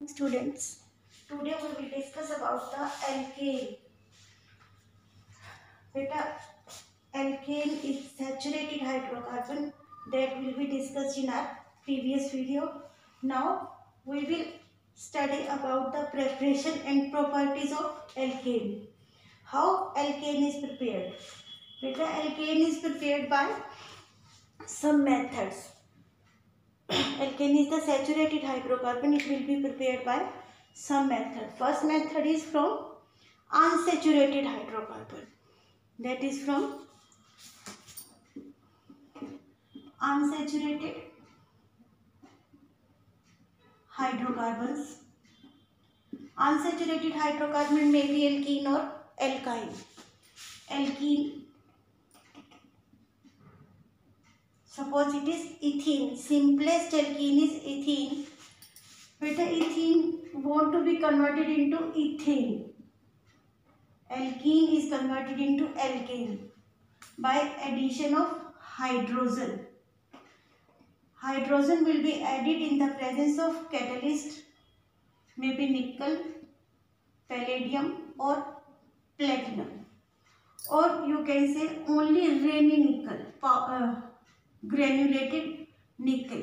Students, today we will discuss about the alkane. Beta, alkane is saturated hydrocarbon that will be discussed in our previous video. Now we will study about the preparation and properties of alkane. How alkane is prepared? Beta, alkane is prepared by some methods. Alkane is the saturated hydrocarbon. It will be prepared by some method. First method is from unsaturated hydrocarbon. That is from unsaturated hydrocarbons. Unsaturated hydrocarbon may be alkene or alkyne. Alkene, suppose it is ethene. Simplest alkene is ethene. But the ethene want to be converted into ethane. Alkene is converted into alkane by addition of hydrogen. Hydrogen will be added in the presence of catalyst, maybe nickel, palladium or platinum, or you can say only Raney nickel, granulated nickel.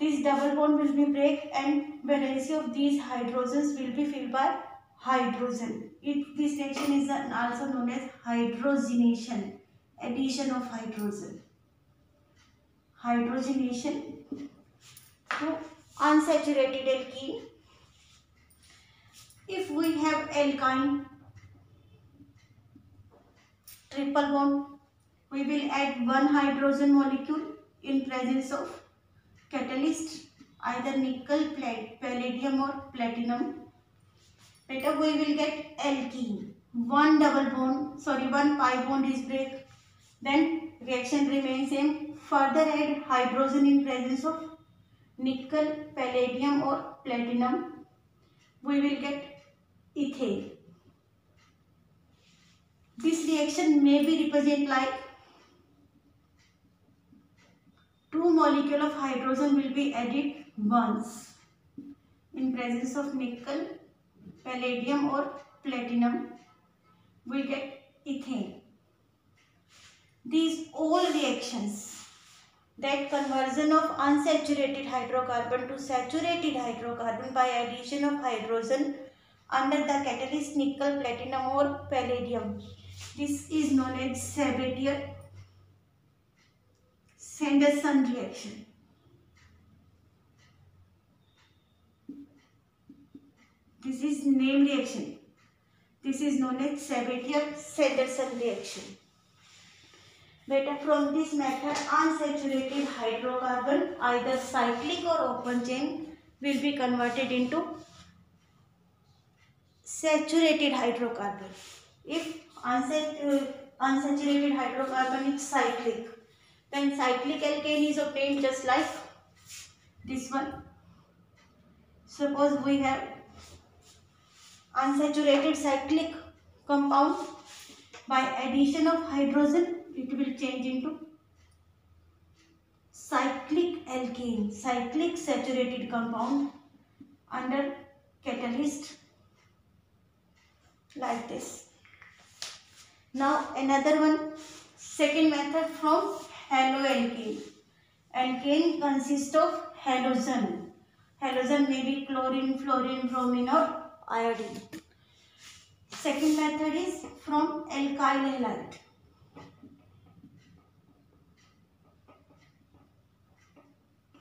This double bond will be break and valency of these hydrogens will be filled by hydrogen. This reaction is also known as hydrogenation, addition of hydrogen. Hydrogenation to unsaturated alkene. If we have alkyne triple bond, we will add one hydrogen molecule in presence of catalyst, either nickel, palladium or platinum. Later we will get alkene. One pi bond is break. Then reaction remains same. Further add hydrogen in presence of nickel, palladium or platinum. We will get ethane. This reaction may be represented like two molecules of hydrogen will be added once in presence of nickel, palladium or platinum. We get ethane. These all reactions, that conversion of unsaturated hydrocarbon to saturated hydrocarbon by addition of hydrogen under the catalyst nickel, platinum or palladium, this is known as Sabatier-Sanderson reaction. This is name reaction. This is known as Sabatier-Sanderson reaction. Beta, from this method, unsaturated hydrocarbon, either cyclic or open chain, will be converted into saturated hydrocarbon. If unsaturated hydrocarbon is cyclic, then cyclic alkane is obtained just like this one. Suppose we have unsaturated cyclic compound, by addition of hydrogen it will change into cyclic alkane, cyclic saturated compound under catalyst, like this. Now another one, second method from haloalkane. Alkane consists of halogen. Halogen may be chlorine, fluorine, bromine or iodine. Second method is from alkyl halide.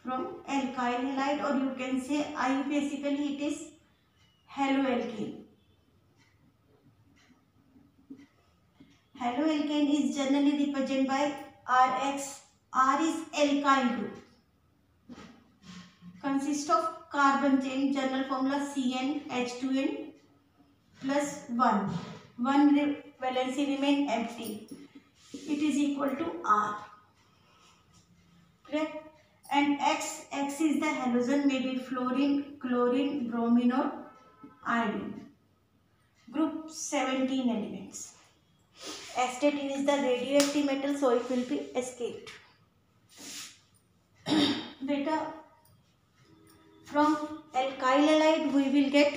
From alkyl halide, or you can say basically it is haloalkane. Haloalkane is generally represented by RX. R is alkyl group. Consists of carbon chain, general formula CnH2n plus 1. One valency remain empty. It is equal to R. Correct? And X is the halogen, maybe fluorine, chlorine, bromine or iodine. Group 17 elements. Astatine is the radioactive metal, so it will be escaped. Beta, From alkyl halide we will get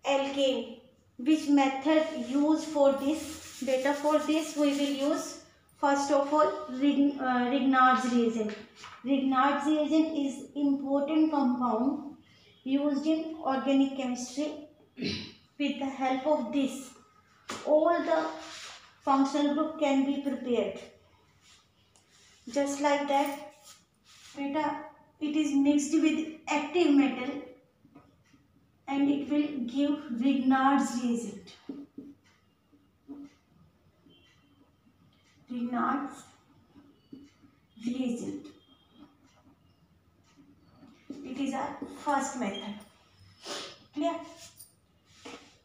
alkane. Which method used for this? Beta, for this we will use first of all Grignard's reagent. Grignard's reagent is important compound used in organic chemistry. With the help of this, all the functional group can be prepared. Just like that, beta, it is mixed with active metal and it will give Grignard's reagent. Grignard's reagent. It is our first method. Clear?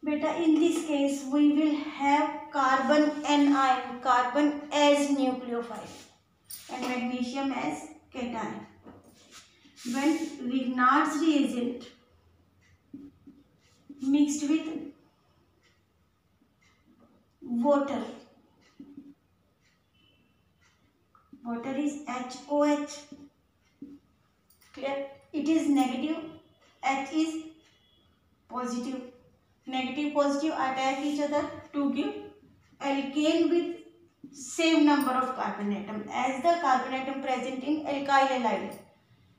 Beta, in this case we will have carbon anion, carbon as nucleophile and magnesium as cation. When Grignard's reagent mixed with water, water is HOH. Clear? It is negative, H is positive. Negative positive attack each other to give alkane with same number of carbon atom. As the carbon atom present in alkyl halide,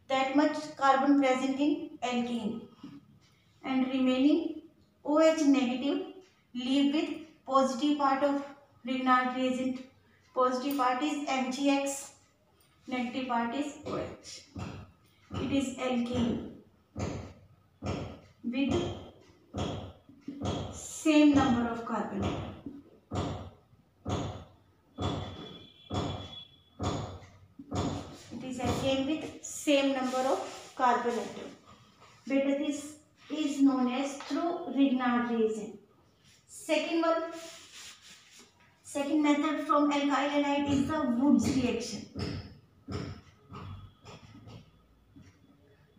that much carbon present in alkane, and remaining OH negative leave with positive part of Grignard reagent. Positive part is MgX, negative part is OH. It is alkane with same number of carbon atom. It is alkane with same number of carbon atom. Beta, this is known as through Grignard reagent. Second method from alkyl halide is the Wurtz reaction.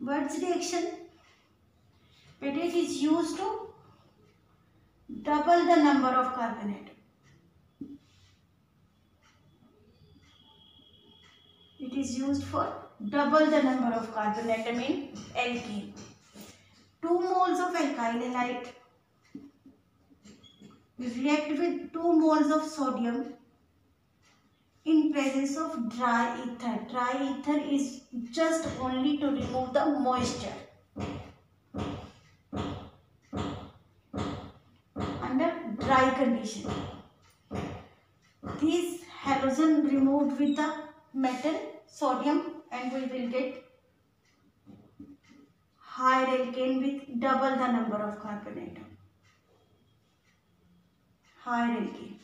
Wurtz reaction, beta, it is used to double the number of carbon atom. It is used for double the number of carbon atom in alkene. 2 moles of alkyl halide react with 2 moles of sodium in presence of dry ether. Dry ether is just only to remove the moisture. Under dry condition, these halogen removed with the metal sodium and we will get higher alkane with double the number of carbon atom. Higher alkane.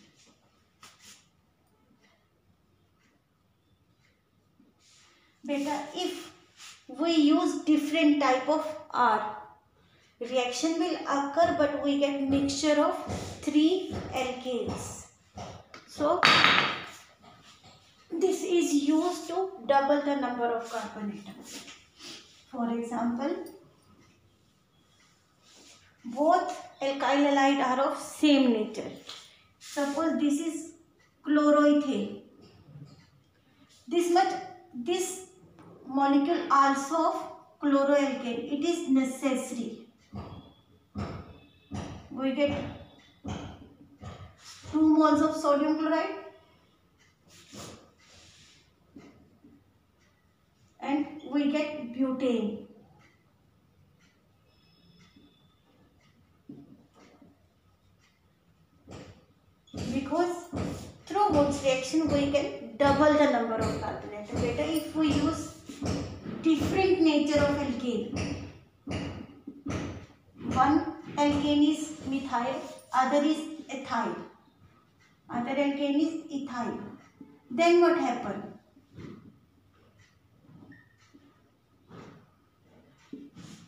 Beta, if we use different type of R, reaction will occur but we get mixture of 3 alkanes. So this is used to double the number of carbon atoms. For example, both alkyl halide are of same nature. Suppose this is chloroethane. This molecule also of chloroalkane. It is necessary. We get 2 moles of sodium chloride and we get butane. Because through Wurtz reaction we can double the number of carbon atom. Better if we use different nature of alkane. One alkane is methyl, other is ethyl. Other alkane is ethyl. Then what happens?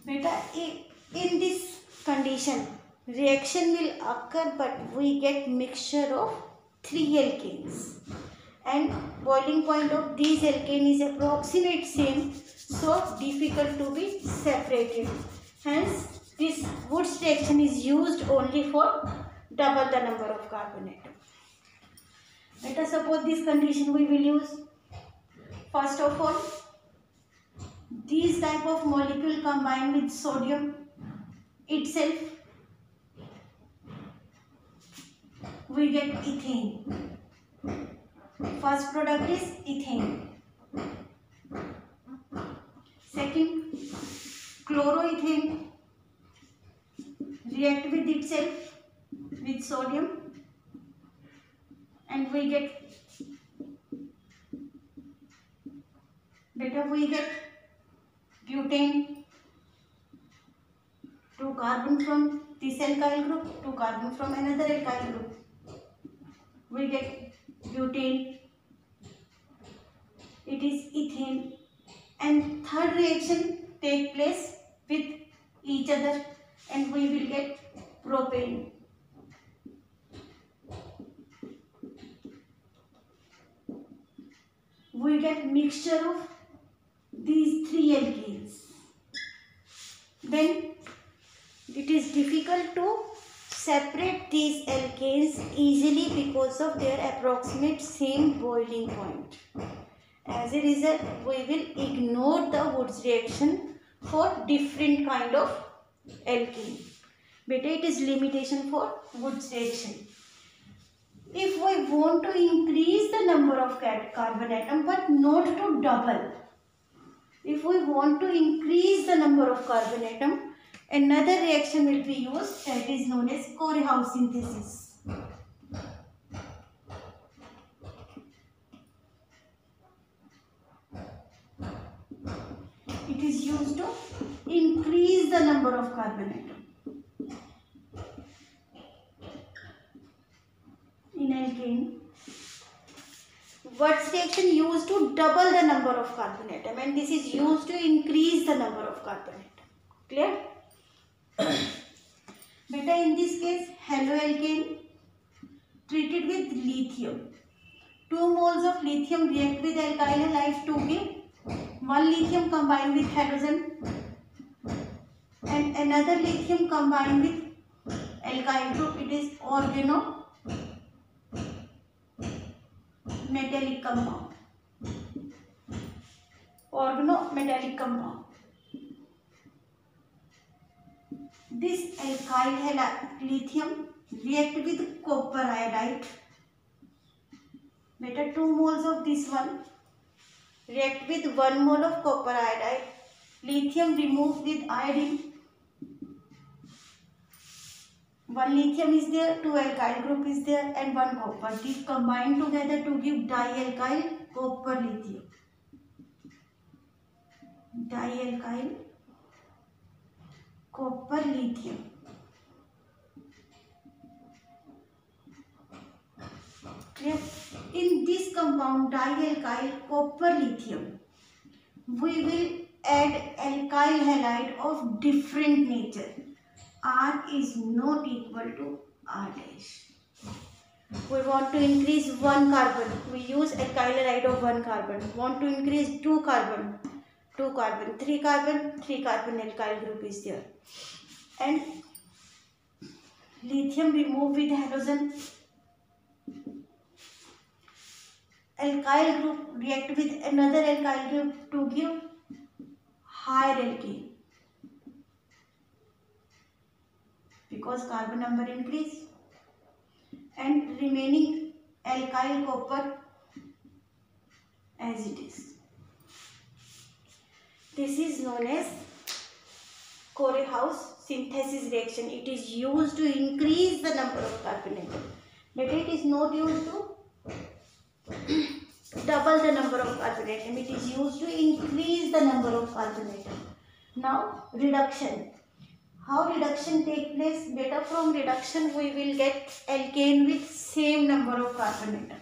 Beta, in this condition, reaction will occur but we get mixture of 3 alkanes. And boiling point of these alkane is approximate same, so difficult to be separated. Hence, this Wurtz reaction is used only for double the number of carbon atom. Let us suppose this condition we will use. First of all, these type of molecule combine with sodium itself, we get ethane. First product is ethane. Second, chloroethane react with itself with sodium and we get butane, 2 carbon from this alkyl group, 2 carbon from another alkyl group. We get butane. It is ethane. And third reaction take place with each other and we will get propane. We get mixture of these 3 alkanes. Then it is difficult to separate these alkanes easily because of their approximate same boiling point. As a result, we will ignore the Woods reaction for different kind of alkane. But it is limitation for Woods reaction. If we want to increase the number of carbon atom but not to double, if we want to increase the number of carbon atom, another reaction will be used that is known as Corehouse synthesis. It is used to increase the number of carbon atom. In alkane, Wurtz reaction used to double the number of carbon atom and this is used to increase the number of carbon atom. Clear? Beta, in this case, haloalkane treated with lithium. 2 moles of lithium react with alkyl halide to give 1 lithium combined with halogen and another lithium combined with alkyl group. It is organometallic compound. Organometallic compound. This alkyl lithium react with copper iodide. Beta, 2 moles of this one react with 1 mole of copper iodide. Lithium removed with iodine. 1 lithium is there, 2 alkyl group is there and 1 copper. These combine together to give dialkyl copper lithium. Dialkyl copper lithium. Clear? In this compound dialkyl copper lithium, we will add alkyl halide of different nature. R is not equal to R dash. We want to increase 1 carbon. We use alkyl halide of 1 carbon. Want to increase 2 carbon. 2 carbon. 3 carbon. 3 carbon alkyl group is there. And lithium removed with halogen. Alkyl group react with another alkyl group to give higher alkane. Because carbon number increase and remaining alkyl copper as it is. This is known as Corehouse synthesis reaction. It is used to increase the number of carbon atom, but it is not used to double the number of carbon atom. It is used to increase the number of carbon atom. Now reduction. How reduction take place? Beta, from reduction we will get alkane with same number of carbon atom.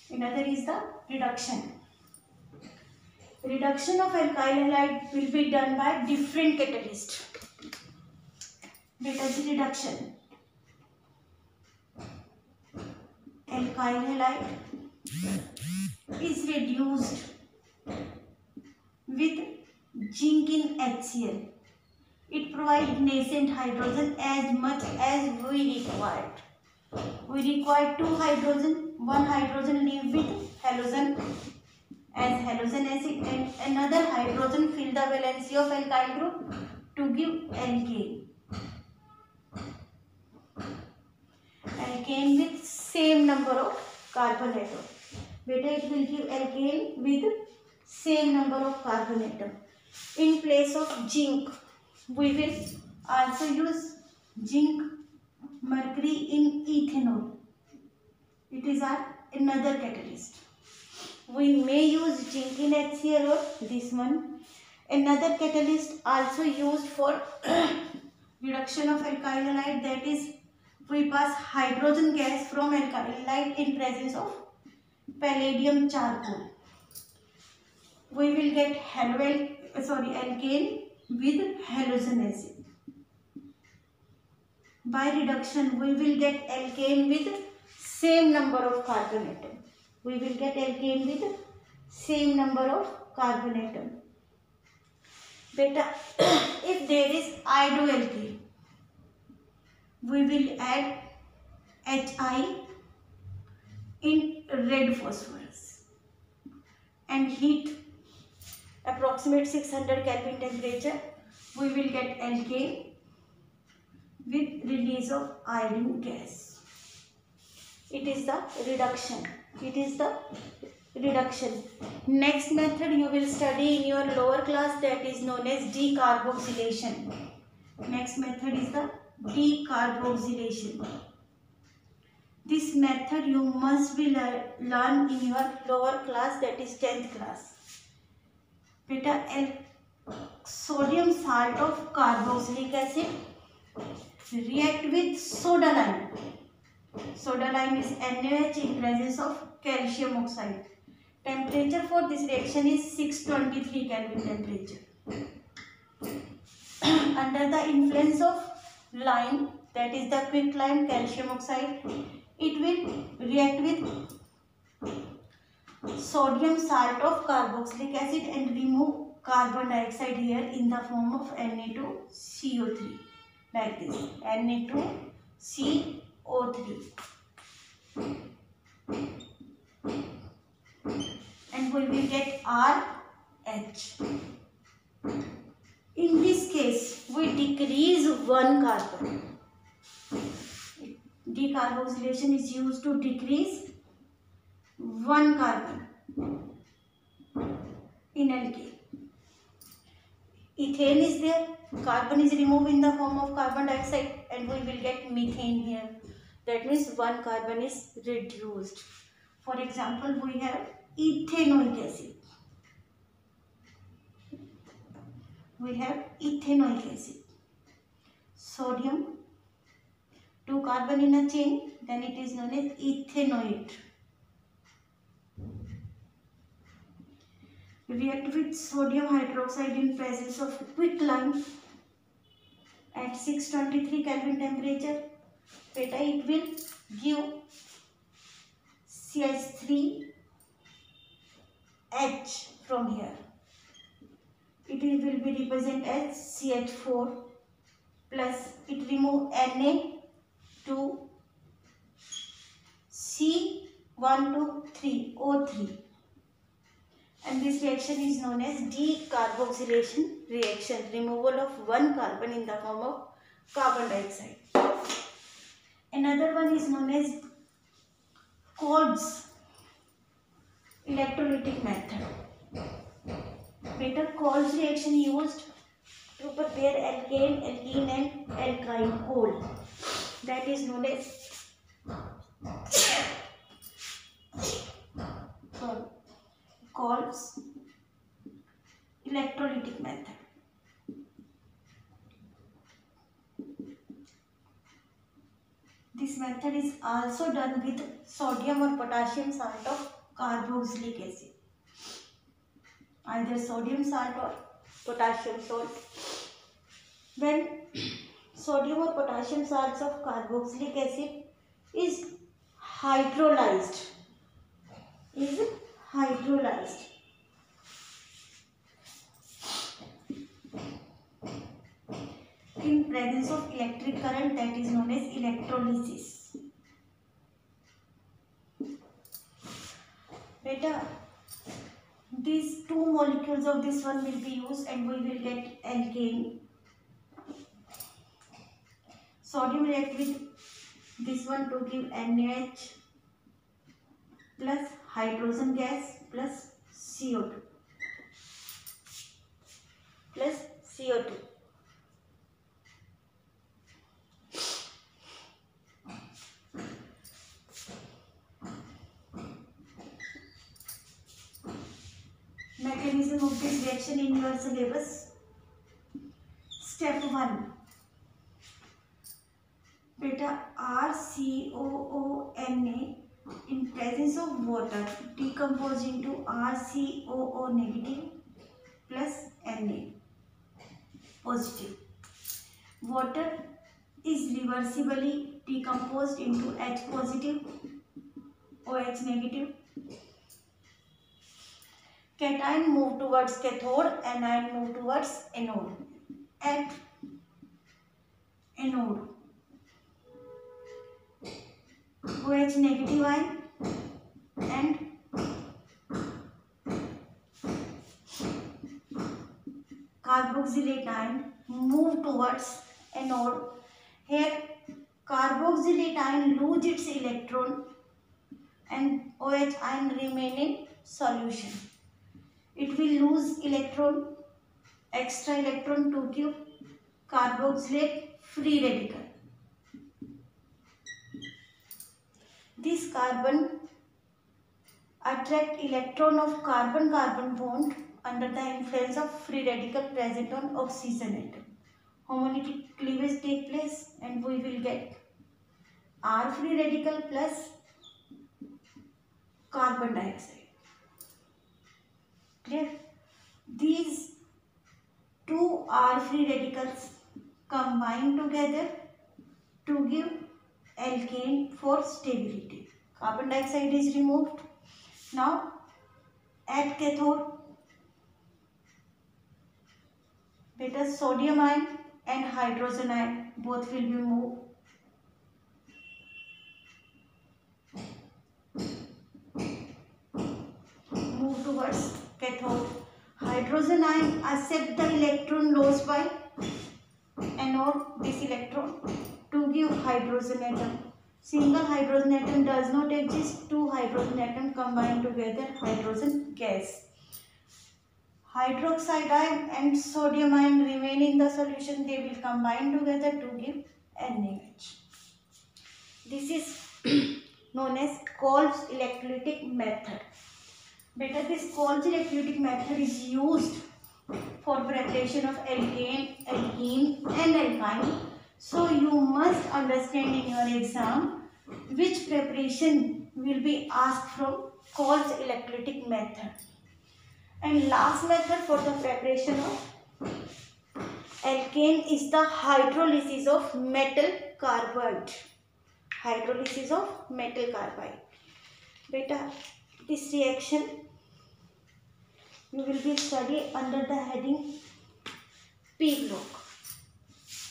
Another is the reduction. Reduction of alkyl halide will be done by different catalyst. Beta G reduction. Alkyl halide is reduced with zinc in HCl. It provides nascent hydrogen as much as we required. We require 2 hydrogen, 1 hydrogen leave with halogen as halogen acid and another hydrogen hydrogen fill the valency of alkyl group to give alkane. Alkane with same number of carbon atom. Beta, it will give alkane with same number of carbon atom. In place of zinc, we will also use zinc mercury in ethanol. It is another catalyst. We may use zinc in HCl or this one. Another catalyst also used for reduction of alkyl halide, that is we pass hydrogen gas from alkyl halide in presence of palladium charcoal. We will get alkane with halogen acid. By reduction, we will get alkane with same number of carbon atom. We will get alkane with same number of carbon atom. Beta, if there is iodoalkane, we will add Hi in red phosphorus and heat approximate 600 Kelvin temperature. We will get alkane with release of iodine gas. It is the reduction. Next method you will study in your lower class, that is known as decarboxylation. Next method is the decarboxylation. This method you must be learn in your lower class, that is 10th class. Beta, sodium salt of carboxylic acid react with soda lime. Soda lime is NaOH in presence of calcium oxide. Temperature for this reaction is 623 Kelvin temperature. Under the influence of lime, that is the quicklime calcium oxide, it will react with sodium salt of carboxylic acid and remove carbon dioxide here in the form of Na2CO3, like this, Na2CO3, and we will get RH. In this case, we decrease one carbon. Decarboxylation is used to decrease one carbon in alkane. Ethane is there, carbon is removed in the form of carbon dioxide and we will get methane here. That means one carbon is reduced. For example, we have ethanoic acid. Sodium, 2 carbon in a chain, then it is known as ethanoate. React with sodium hydroxide in presence of quicklime at 623 Kelvin temperature. Beta, it will give CH3H from here. It will be represented as CH4 plus it remove Na2 C123 O3. And this reaction is known as decarboxylation reaction, removal of one carbon in the form of carbon dioxide. Another one is known as Kolb's electrolytic method. Beta, Kolb's reaction used to prepare alkane, alkene and alkyne whole. That is known as Kolb's electrolytic method. This method is also done with sodium or potassium salt of carboxylic acid. Either sodium salt or potassium salt. When sodium or potassium salts of carboxylic acid is hydrolyzed, in presence of electric current, that is known as electrolysis. Beta, these two molecules of this one will be used and we will get alkane. Sodium react with this one to give NaH plus hydrogen gas plus CO2 plus CO2. Mechanism of this reaction in your syllabus. Step 1. Beta RCOONA in presence of water decompose into RCOO negative plus Na positive. Water is reversibly decomposed into H positive, OH negative. Cation move towards cathode, anion move towards anode. At anode, OH negative ion and carboxylate ion move towards anode. Here carboxylate ion lose its electron and OH ion remain in solution. It will lose electron, extra electron to give carboxylate free radical. This carbon attract electron of carbon-carbon bond under the influence of free radical present on oxygen atom. Homolytic cleavage take place and we will get R free radical plus carbon dioxide. Clear? These two R free radicals combine together to give alkane for stability. Carbon dioxide is removed. Now at cathode, beta sodium ion and hydrogen ion both will be moved. Move towards cathode. Hydrogen ion accept the electron lost by anode, this electron, to give hydrogen atom. Single hydrogen atom does not exist. Two hydrogen atom combine together, hydrogen gas. Hydroxide ion and sodium ion remain in the solution. They will combine together to give NaH. This is known as Kolb's electrolytic method. Beta, this Kolb's electrolytic method is used for preparation of alkane, alkene and alkyne. So you must understand in your exam which preparation will be asked from Kolb's electrolytic method. And last method for the preparation of alkane is the hydrolysis of metal carbide. Hydrolysis of metal carbide. Beta, this reaction you will be studying under the heading P block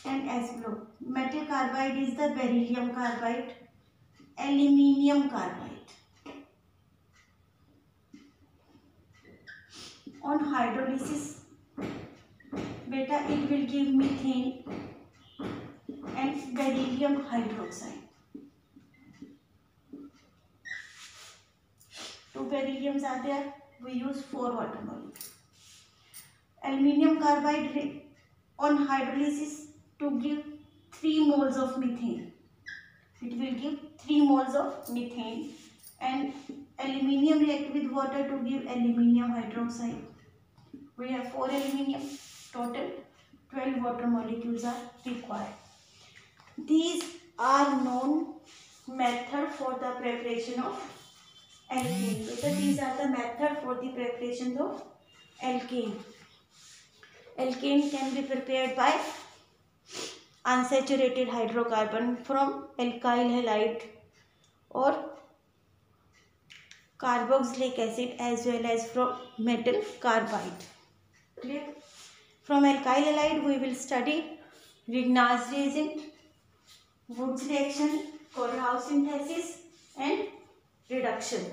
and S block. Metal carbide is the beryllium carbide, aluminium carbide. On hydrolysis, beta, it will give methane and beryllium hydroxide. Two berylliums are there. We use 4 water molecules. Aluminium carbide on hydrolysis to give 3 moles of methane. It will give 3 moles of methane, and aluminium react with water to give aluminium hydroxide. We have 4 aluminium, total 12 water molecules are required. These are known method for the preparation of alkane. So these are the method for the preparation of alkane. Alkane can be prepared by unsaturated hydrocarbon from alkyl halide or carboxylic acid as well as from metal carbide. Clear? From alkyl halide we will study Grignard's reagent, Wood's reaction, Kohlrausch synthesis and reduction.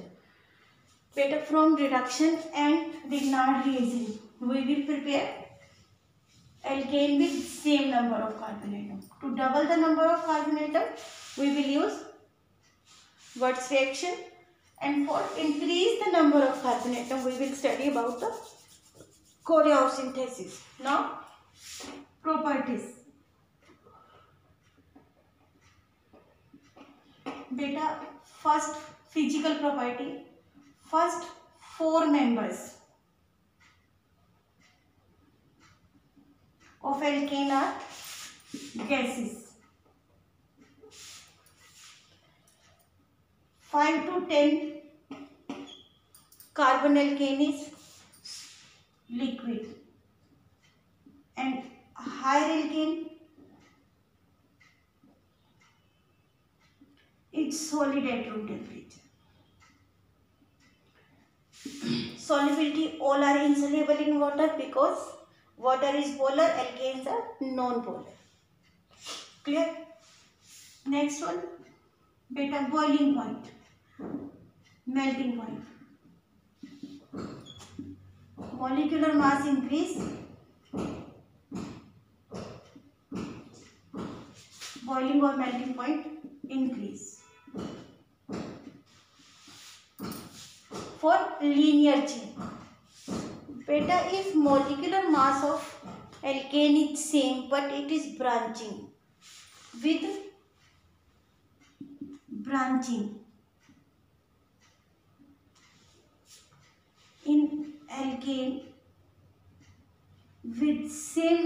Beta, from reduction and Grignard reagent, we will prepare alkane with same number of carbon atom. To double the number of carbon atom, we will use Wurtz reaction, and for increase the number of carbon atom, we will study about the Koreau synthesis. Now, properties. Beta, first physical property, first four members of alkane are gases. 5 to 10 carbon alkane is liquid, and higher alkane is solid at room temperature. Solubility, all are insoluble in water because water is polar, alkanes are non-polar. Clear? Next one, beta, boiling point, melting point. Molecular mass increase, boiling or melting point increase. For linear chain, beta, if molecular mass of alkane is same but it is branching, with branching in alkane with same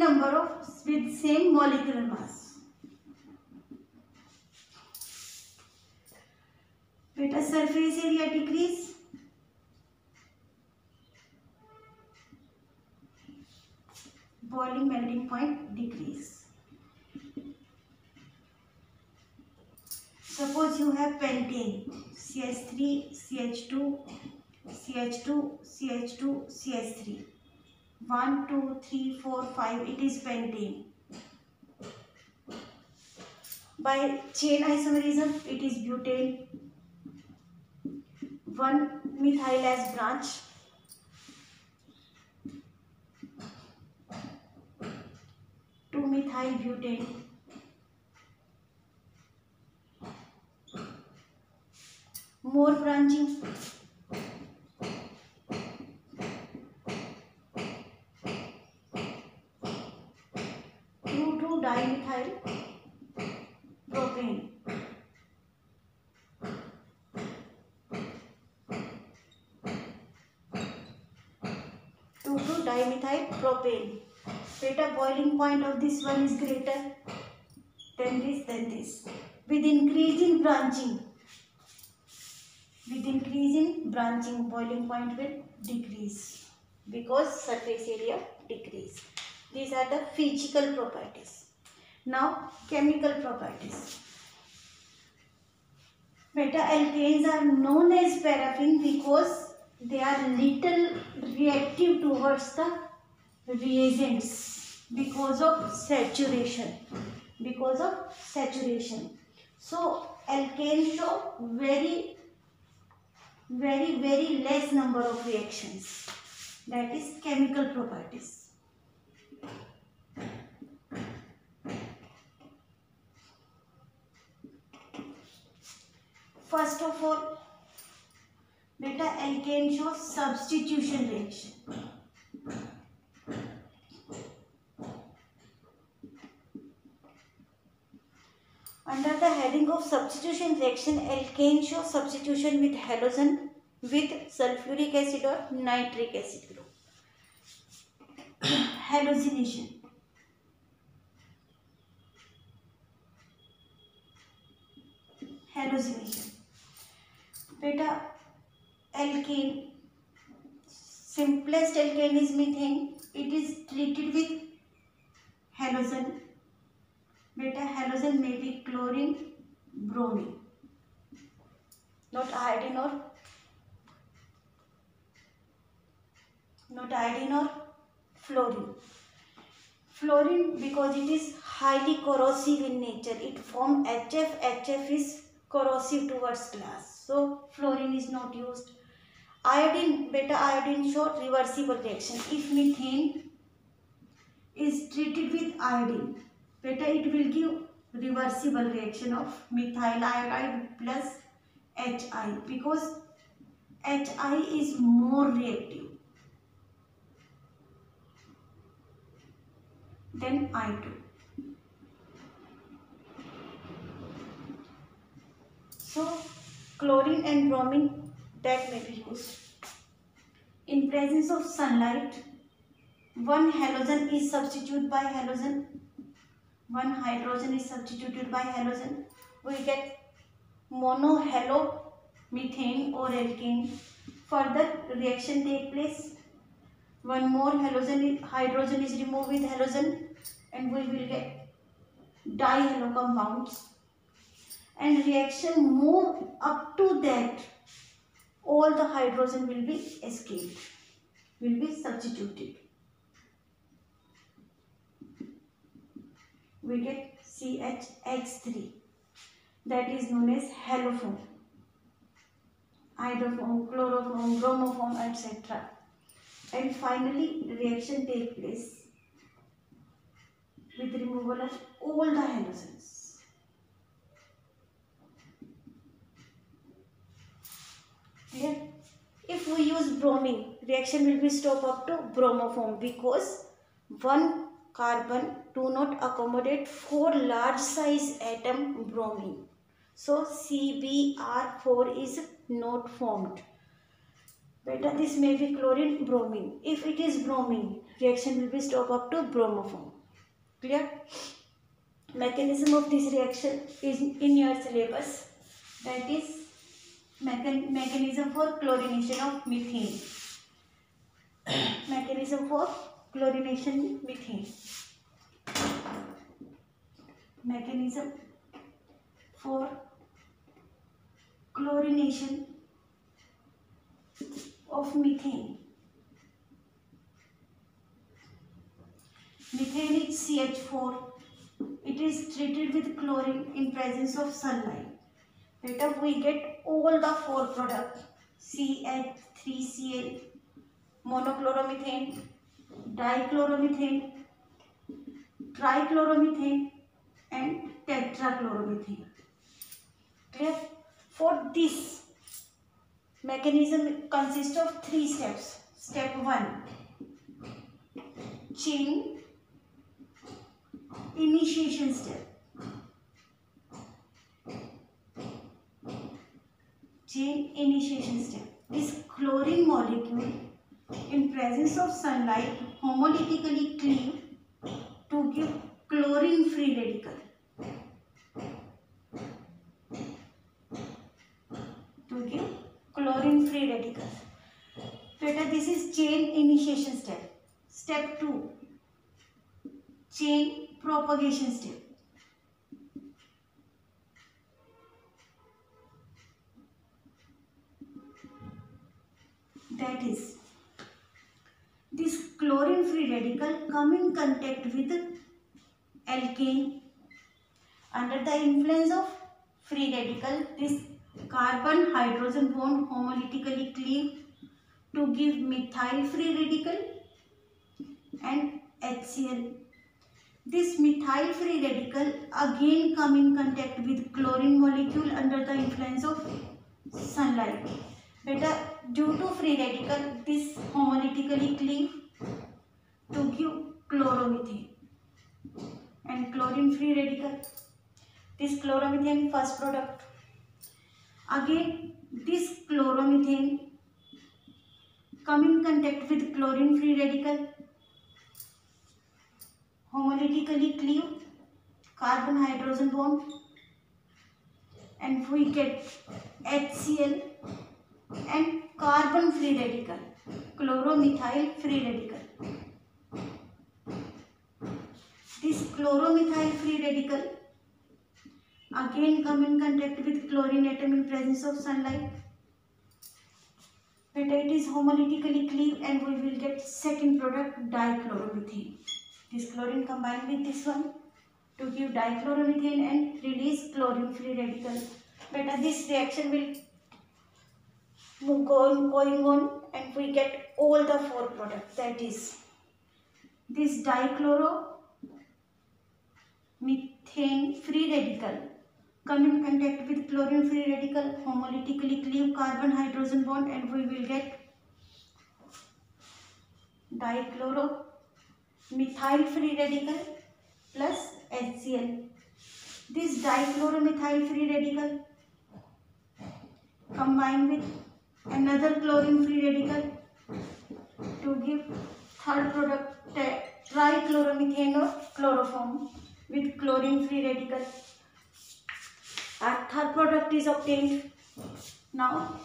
molecular mass, beta, surface area decrease, boiling melting point decrease. Suppose you have pentane, CH3, CH2, CH2, CH2, CH3. 1, 2, 3, 4, 5, it is pentane. By chain isomerism, it is butane. 1 methyl as branch. 2 methyl butane. More branching. 2,2-dimethyl propane. 2,2-dimethyl propane. Beta, boiling point of this one is greater than this. With increase in branching, boiling point will decrease because surface area decrease. These are the physical properties. Now, chemical properties. Beta, alkanes are known as paraffin because they are little reactive towards the reagents because of saturation. So, alkanes show very less number of reactions. That is chemical properties. First of all, beta, alkane shows substitution reaction. Under the heading of substitution reaction, alkane shows substitution with halogen with sulfuric acid or nitric acid group. Halogenation. Beta, alkane, simplest alkane is methane. It is treated with halogen. Beta, halogen may be chlorine, bromine, not iodine or fluorine. Fluorine, because it is highly corrosive in nature, it forms HF. HF is corrosive towards glass, so fluorine is not used. Iodine, beta iodine show reversible reaction. If methane is treated with iodine, beta it will give reversible reaction of methyl iodide plus HI, because HI is more reactive than I2. So chlorine and bromine that may be used. In presence of sunlight, one halogen is substituted by halogen, one hydrogen is substituted by halogen. We get monohalomethane or alkane. Further reaction take place. One more hydrogen is removed with halogen, and we will get dihalo compounds. And reaction move up to that, all the hydrogen will be escaped, will be substituted. We get CHX3, that is known as haloform, iodoform, chloroform, bromoform, etc. And finally reaction takes place with removal of all the halogens. Clear? If we use bromine, reaction will be stopped up to bromoform, because one carbon do not accommodate 4 large size atom bromine. So CBr4 is not formed. Beta, this may be chlorine, bromine. If it is bromine, reaction will be stopped up to bromoform. Clear? Mechanism of this reaction is in your syllabus. That is mechanism for chlorination of methane. Mechanism for chlorination methane. Mechanism for chlorination of methane. Methane is CH4. It is treated with chlorine in presence of sunlight. Later we get all the 4 products: CH3Cl, monochloromethane, dichloromethane, trichloromethane, and tetrachloromethane. Clear? For this mechanism consists of 3 steps. Step 1, chain initiation step. Chain initiation step. This chlorine molecule in presence of sunlight homolytically cleave to give chlorine free radical. To give chlorine free radical. Beta, this is chain initiation step. Step 2, chain propagation step. That is, this chlorine free radical come in contact with alkane. Under the influence of free radical, this carbon hydrogen bond homolytically cleave to give methyl free radical and HCl. This methyl free radical again come in contact with chlorine molecule under the influence of sunlight. Beta, due to free radical, this homolytically cleave to give chloromethane and chlorine free radical. This chloromethane first product. Again, this chloromethane come in contact with chlorine free radical, homolytically cleave, carbon hydrogen bond, and we get HCl and carbon free radical, chloromethyl free radical. This chloromethyl free radical again come in contact with chlorine atom in presence of sunlight. But it is homolytically cleave and we will get second product, dichloromethane. This chlorine combined with this one to give dichloromethane and release chlorine free radical. But this reaction will going on, and we get all the four products. That is this dichloromethane free radical come in contact with chlorine free radical, homolytically cleave carbon hydrogen bond, and we will get dichloromethyl free radical plus HCl. This dichloromethyl free radical combined with another chlorine free radical to give third product, trichloromethane or chloroform with chlorine free radical. Our third product is obtained. Now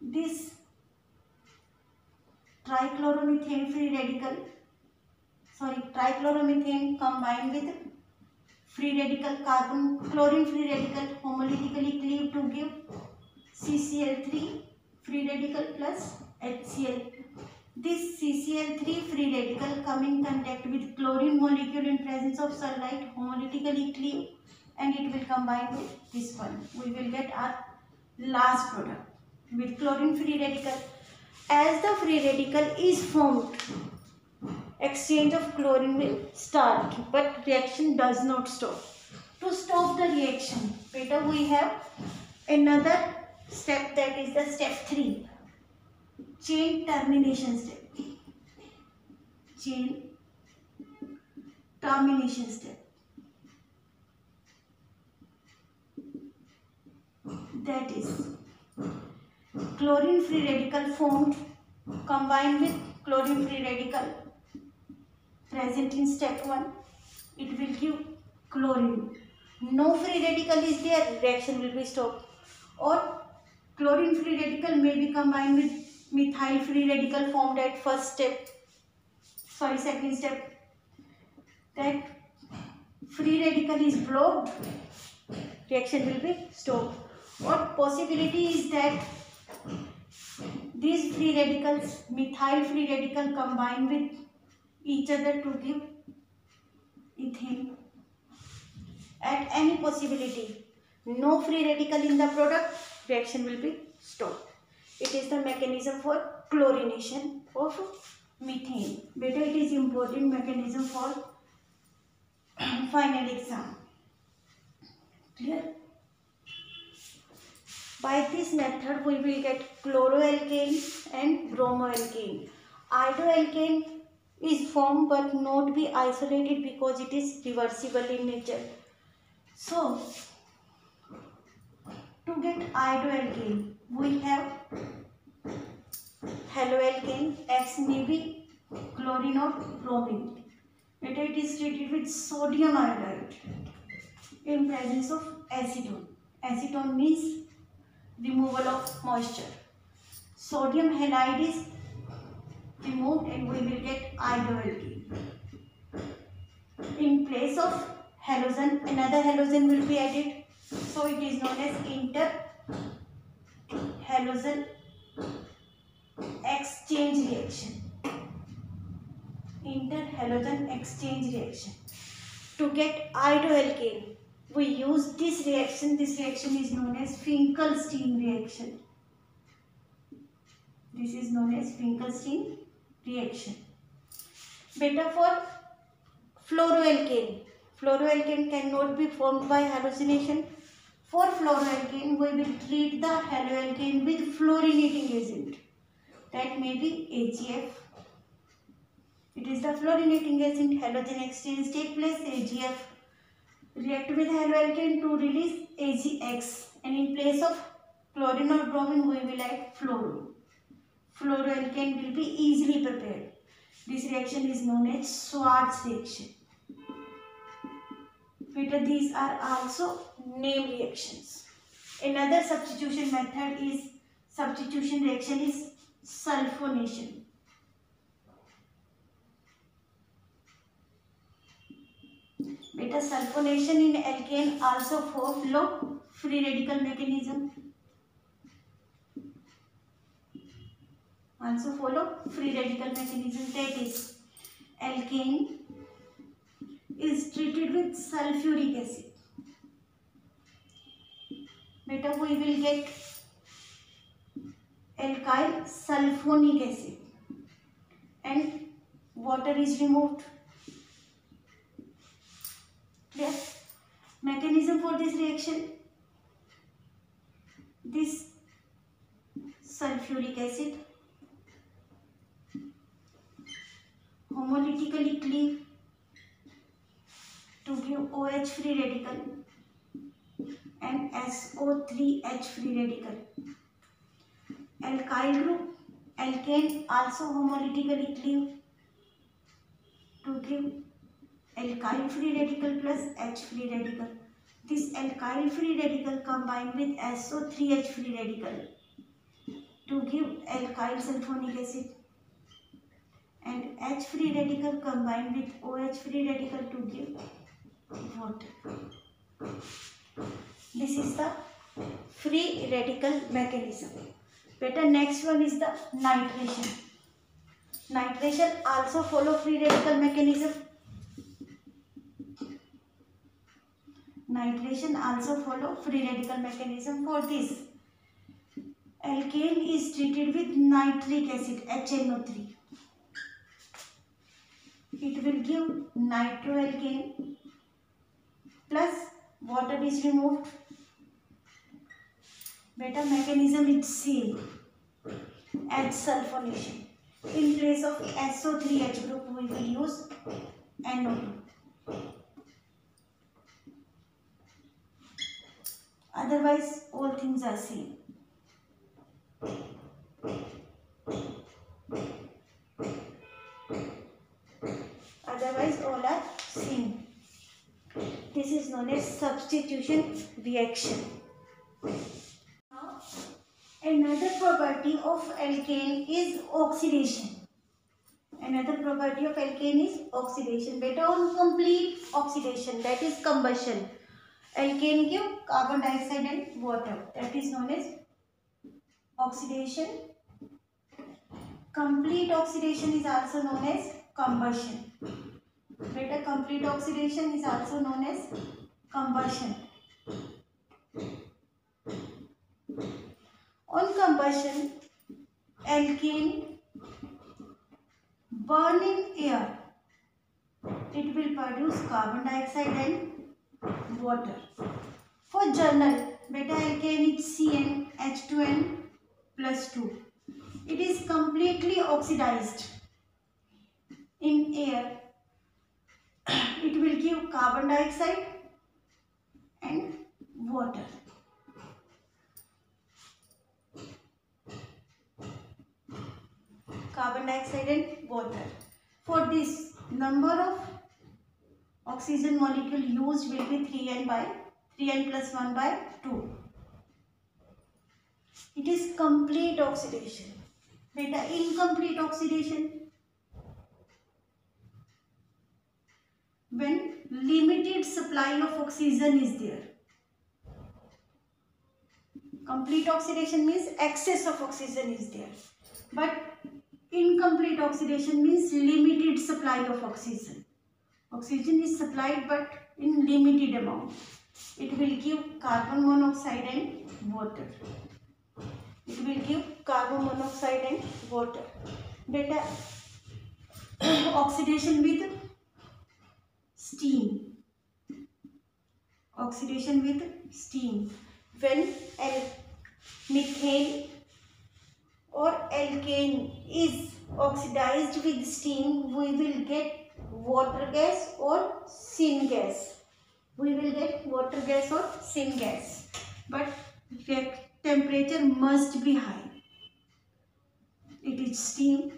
this trichloromethane combined with free radical chlorine free radical homolytically cleaved to give CCl3 free radical plus HCl. This CCl3 free radical come in contact with chlorine molecule in presence of sunlight, homolytically cleave, and it will combine with this one. We will get our last product with chlorine free radical. As the free radical is formed, exchange of chlorine will start, but reaction does not stop. To stop the reaction, better we have another step, that is the step 3, chain termination step. Chain termination step. That is chlorine free radical formed combined with chlorine free radical present in step 1. It will give chlorine. No free radical is there, reaction will be stopped. Or chlorine free radical may be combined with methyl free radical formed at second step. That free radical is blocked, reaction will be stopped. Or possibility is that these free radicals, methyl free radical, combine with each other to give ethane. At any possibility, no free radical in the product, reaction will be stopped. It is the mechanism for chlorination of methane. Better, it is important mechanism for final exam. Clear? By this method, we will get chloroalkane and bromoalkane. Iodoalkane is formed but not be isolated because it is reversible in nature. So, to get iodoalkane, we have haloalkane. X may be chlorine or bromine. It is treated with sodium iodide in presence of acetone. Acetone means removal of moisture. Sodium halide is removed and we will get iodoalkane. In place of halogen, another halogen will be added. So it is known as inter-halogen exchange reaction. Inter-halogen exchange reaction. To get iodoalkane, we use this reaction. This reaction is known as Finkelstein reaction. This is known as Finkelstein reaction. Better for fluoroalkane. Fluoroalkane cannot be formed by halogenation. For fluoroalkane, we will treat the haloalkane with fluorinating agent. That may be AgF. It is the fluorinating agent. Halogen exchange take place. AgF react with haloalkane to release AgX, and in place of chlorine or bromine, we will add fluorine. Fluoroalkane will be easily prepared. This reaction is known as Schwarz reaction. Better, these are also name reactions. Another substitution reaction is sulfonation. Better, sulfonation in alkane also follow free radical mechanism. That is, alkane is treated with sulfuric acid. beta we will get alkyl sulfonic acid and water is removed. Clear? Mechanism for this reaction: this sulfuric acid homolytically cleave to give OH free radical and SO3H free radical. Alkyl group alkane also homolytically cleave to give alkyl free radical plus H free radical. This alkyl free radical combined with SO3H free radical to give alkyl sulfonic acid, and H free radical combined with OH free radical to give water. This is the free radical mechanism. Better, next one is the nitration. Nitration also follow free radical mechanism. Nitration also follow free radical mechanism. For this, alkane is treated with nitric acid HNO3. It will give nitroalkane plus water is removed. Beta, mechanism is same as sulfonation. In place of SO3H group we will use NO2. Otherwise all things are same. Otherwise all are same. This is known as substitution reaction. Now, another property of alkane is oxidation. Another property of alkane is oxidation. Beta, on complete oxidation, that is combustion, alkane give carbon dioxide and water. That is known as oxidation. Complete oxidation is also known as combustion. Beta, complete oxidation is also known as combustion. On combustion, alkane burn in air. It will produce carbon dioxide and water. For journal, beta alkane is CnH2n plus 2. It is completely oxidized in air. It will give carbon dioxide and water. Carbon dioxide and water. For this, number of oxygen molecule used will be 3n plus 1 by 2. It is complete oxidation. Beta, incomplete oxidation, when limited supply of oxygen is there. Complete oxidation means excess of oxygen is there, but incomplete oxidation means limited supply of oxygen. Oxygen is supplied but in limited amount. It will give carbon monoxide and water. It will give carbon monoxide and water. Beta, oxidation with steam. Oxidation with steam. When methane or alkane is oxidized with steam, we will get water gas or syngas. We will get water gas or syngas. But temperature must be high. It is steam.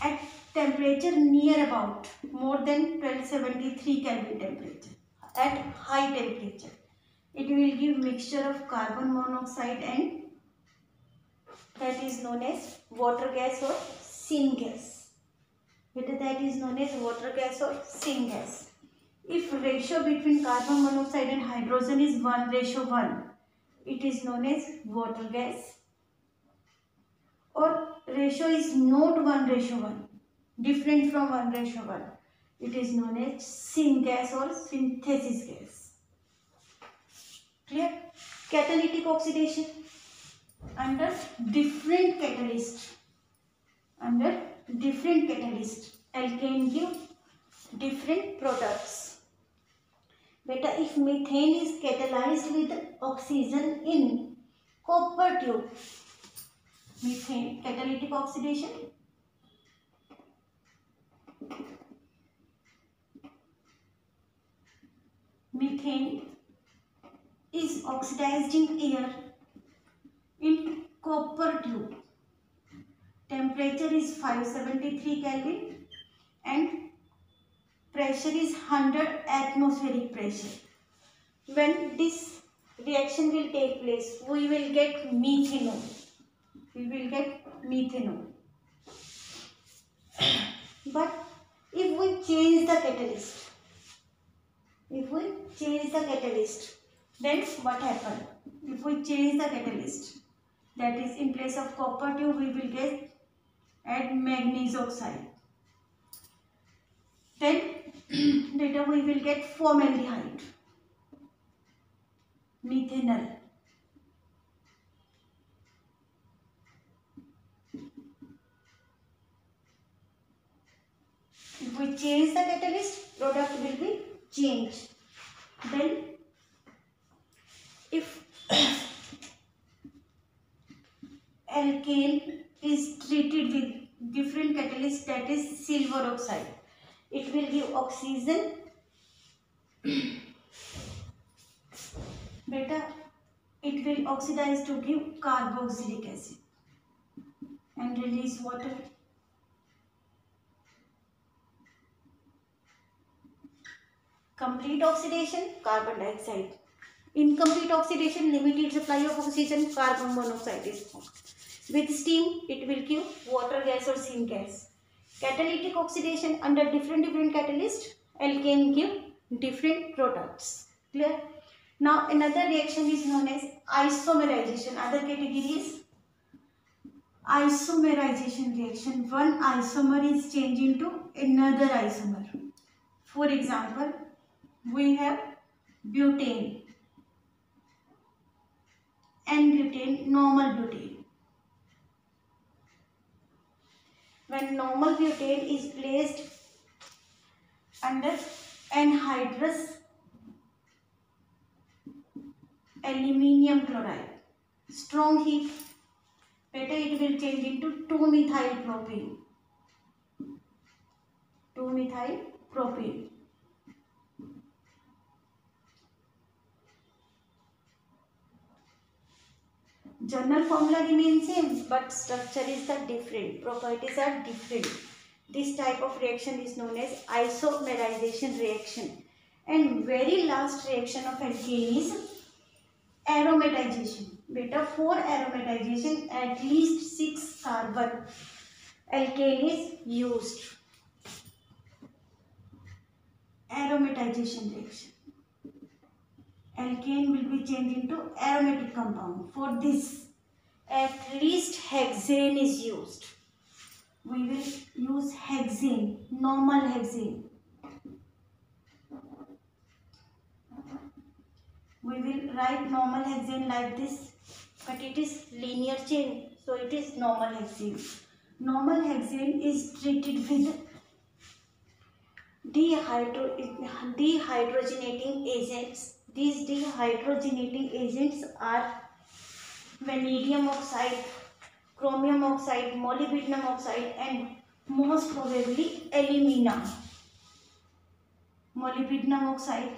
At temperature near about more than 1273 Kelvin temperature, at high temperature, it will give mixture of carbon monoxide and that is known as water gas or syngas. That is known as water gas or syngas. If ratio between carbon monoxide and hydrogen is 1:1, it is known as water gas. Or ratio is not 1:1, different from 1:1, it is known as syngas or synthesis gas. Clear? Catalytic oxidation under different catalyst. Under different catalyst, alkane give different products. Beta, if methane is catalyzed with oxygen in copper tube, methane catalytic oxidation, methane is oxidized in air in copper tube. Temperature is 573 Kelvin and pressure is 100 atmospheric pressure. When this reaction will take place, we will get methanol. We will get methanol. But if we change the catalyst, then what happens? If we change the catalyst, that is in place of copper tube, we will get add manganese oxide. Then later we will get formaldehyde, methanol. If we change the catalyst, product will be changed. Then if alkane is treated with different catalyst, that is silver oxide, it will give oxygen. Beta, it will oxidize to give carboxylic acid and release water. Complete oxidation, carbon dioxide. Incomplete oxidation, limited supply of oxygen, carbon monoxide is formed. With steam, it will give water gas or syngas. Catalytic oxidation under different catalysts, alkane give different products. Clear? Now another reaction is known as isomerization. Other category is isomerization reaction. One isomer is changed into another isomer. For example, we have butane and butane, normal butane. When normal butane is placed under anhydrous aluminium chloride, strong heat, better it will change into 2-methyl propane. 2-methyl propane. General formula remains same, but structure is the different. Properties are different. This type of reaction is known as isomerization reaction. And very last reaction of alkane is aromatization. Beta, for aromatization, at least 6 carbon alkane is used. Aromatization reaction. Alkane will be changed into aromatic compound. For this, at least hexane is used. We will use hexane, normal hexane. We will write normal hexane like this, but it is linear chain, so it is normal hexane. Normal hexane is treated with dehydrogenating agents. These dehydrogenating agents are vanadium oxide, chromium oxide, molybdenum oxide, and most probably alumina. Molybdenum oxide,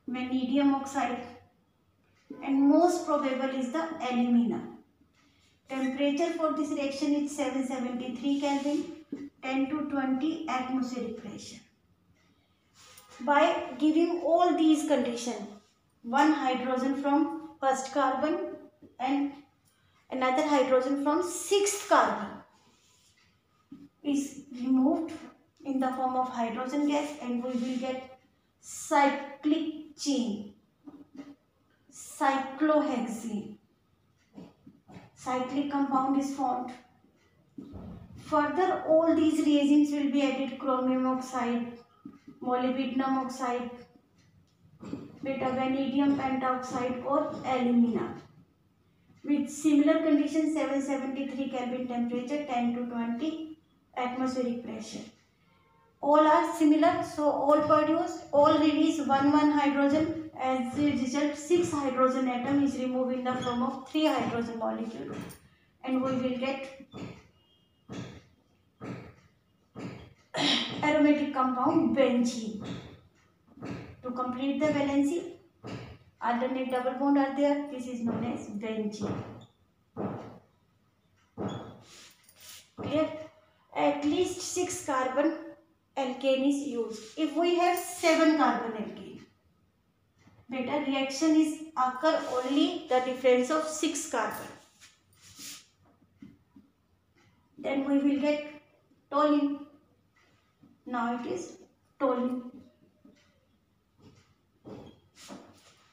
vanadium oxide, and most probable is the alumina. Temperature for this reaction is 773 Kelvin, 10 to 20 atmospheric pressure. By giving all these conditions, one hydrogen from first carbon and another hydrogen from sixth carbon is removed in the form of hydrogen gas, and we will get cyclic chain, cyclohexane. Cyclic compound is formed. Further, all these reagents will be added: chromium oxide, molybdenum oxide, beta vanadium pentoxide or alumina. With similar conditions, 773 Kelvin temperature, 10 to 20 atmospheric pressure. All are similar, so all release 1 hydrogen. As a result, 6 hydrogen atom is removed in the form of 3 hydrogen molecule, and we will get aromatic compound benzene. To complete the valency, alternate double bond are there. This is known as benzene. Clear? At least 6 carbon alkane is used. If we have 7 carbon alkane, beta reaction is occur only the difference of 6 carbon. Then we will get toluene. Now it is toluene.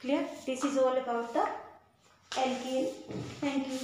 Clear? This is all about the alkane. Thank you.